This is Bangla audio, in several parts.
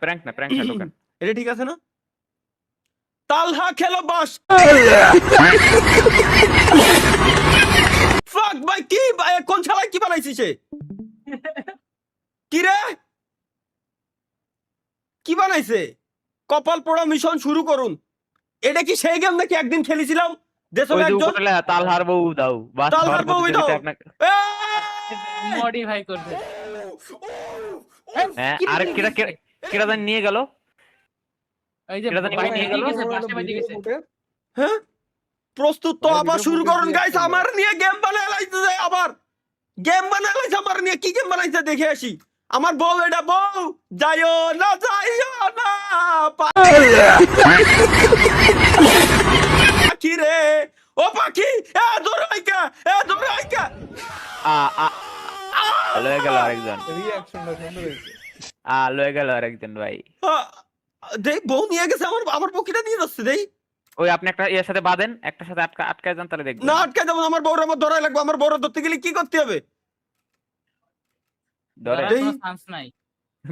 প্র্যাঙ্ক না, প্র্যাঙ্ক না, টোকেন। এটা ঠিক আছে না? তালহা খেলো বাস। ফাক ভাই, কি কোন শালায় কি বানাইছিস সে? কি রে, কি বানাইছে? কপাল পোড়া মিশন শুরু করুন। এটা কি সেই গেম নাকি একদিন খেলেছিলাম? দেশে ওই যে একজন উপরে লেখা তালহার বউ দাও, বাস তালহার বউ দাও। আপনাকে। এই! মডিফাই করছে। হ্যাঁ, কি রে, আর কি কেটা রে? কেটা জানি নিয়ে গেল। ওই যে এটা জানি বাইরে নিয়ে নিয়ে গেল। গেছে, বাসে বাইরে গেছে। হ্যাঁ, প্রস্তুত তো ভাই, আবার video শুরু footage করুন দিয়ে গাইস। action আমার নিয়ে গেম বানায় লাইছে যায় আবার। গেম বানায় লাইছে আমার নিয়ে। কি গেম বানাইছে দেখে আসি। আমার বউ, এটা বউ যাইও না, যাইও না পাখি রে, ও পাখি, এ দৌড়াইকা, এ দৌড়াইকা। লয়ে গেল আরেকজন, রিঅ্যাকশনটা সুন্দর হয়েছে। লয়ে গেল আরেকজন ভাই। দেখ, বউ নিয়ে গেছে আমার, আমার পক্ষীটা নিয়ে যাচ্ছে। দেই ওই আপনি একটা এর সাথে বাঁধেন, একটার সাথে আটকায় যান, তাহলে দেখবেন। না, আটকে যাবো। আমার বউর আমার ধরাই লাগবে। আমার বউর ধরতে গেলে কি করতে হবে? ধরে ধরার কোনো চান্স নাই।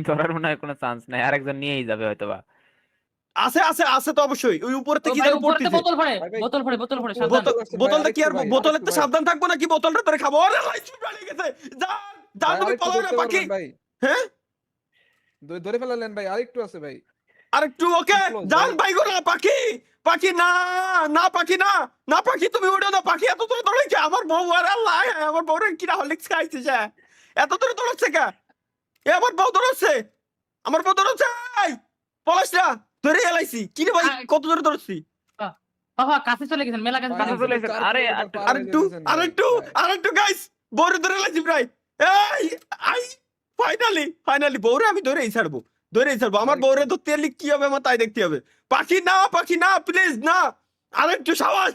ধরার মনে হয় কোনো চান্স নাই, আরেকজন নিয়েই যাবে হয়তোবা। আছে আছে আছে তো অবশ্যই। ওই উপরে ও থেকে ভাই যেন উপরতে পড়তেছে। বোতল ভরে, ভাই, বোতল ভরে, বোতল ভরে, সাবধান। বোতল, বোতলটা কি আর ভাই, বোতলের তো আরেকটু ভাই। সাবধান থাকবো নাকি? বোতলটা তোরে খাবো। ওরে লাইট বাড়ি গেছে। যা যা, ভাই, তুমি আরেকটু পালাও না ধরতে পাখি। পারবেন ভাই? হ্যাঁ, ধরে ফেলালেন ভাই, আরেকটু আছে ভাই। আরেকটু ওকে Close, জান ভাই। ভাই গো। না পাখি, পাখি না, না পাখি না, না পাখি তুমি উঠো না। পাখি এত দূরে দৌড়াইছে। আমার বউ, আরে আল্লাহ, আমার বউরে কিনা হরলিক্স খাইছে সে। এত দূরে দৌড়াচ্ছে কে? এ আমার বউ দৌড়াচ্ছে, আমার বউ দৌড়াচ্ছে। এই পলাশ না, ধরে এলাইছি। কি রে ভাই, কত দূরে দৌড়াচ্ছি? বাবা কাছে চলে গেছেন, মেলা কাছে কাছে চলে চলে গেছেন। গেছেন। আরে, আরেকটু আরেকটু আরেকটু গাইস, বউরে ধরে এলাইছি প্রায়। এই আই, ফাইনালি ফাইনালি বউরে আমি ধরেই ছাড়বো, ধরেই ছাড়বো। আমার বউরে ধরতে এলে কি হবে আমার তাই দেখতে হবে। পাখি না প্লিজ না, আরেকটু সাবাস।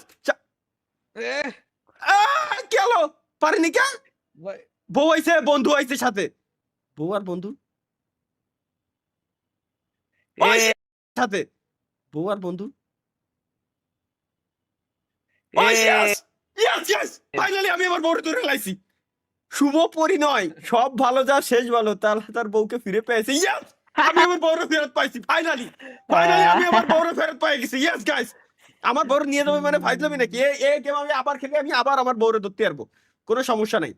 কি হলো, পারিনি কে? ভাই, বউ আইছে, বন্ধু আইছে সাথে। বউ আর বন্ধু ওই সাথে, বউ আর বন্ধু। ফাইনালি আমি আমার বউরে ধরে লাইছি। শুভ পরিণয়, সব ভালো যা শেষ ভালো। তার বউকে ফিরে পেয়েছে। ইয়েস, আমি আমার বউরে ফেরত পাইছি। ফাইনালি ফাইনালি আমি আমার বউরে ফেরত পাই গেছি। ইয়েস গাইস, আমার বউরে নিয়ে যাবে মানে ফাইজলামি নাকি? এই গেম আমি আবার খেলে আমি আবার আমার বউরে ধরতে পারবো, কোনো সমস্যা নাই।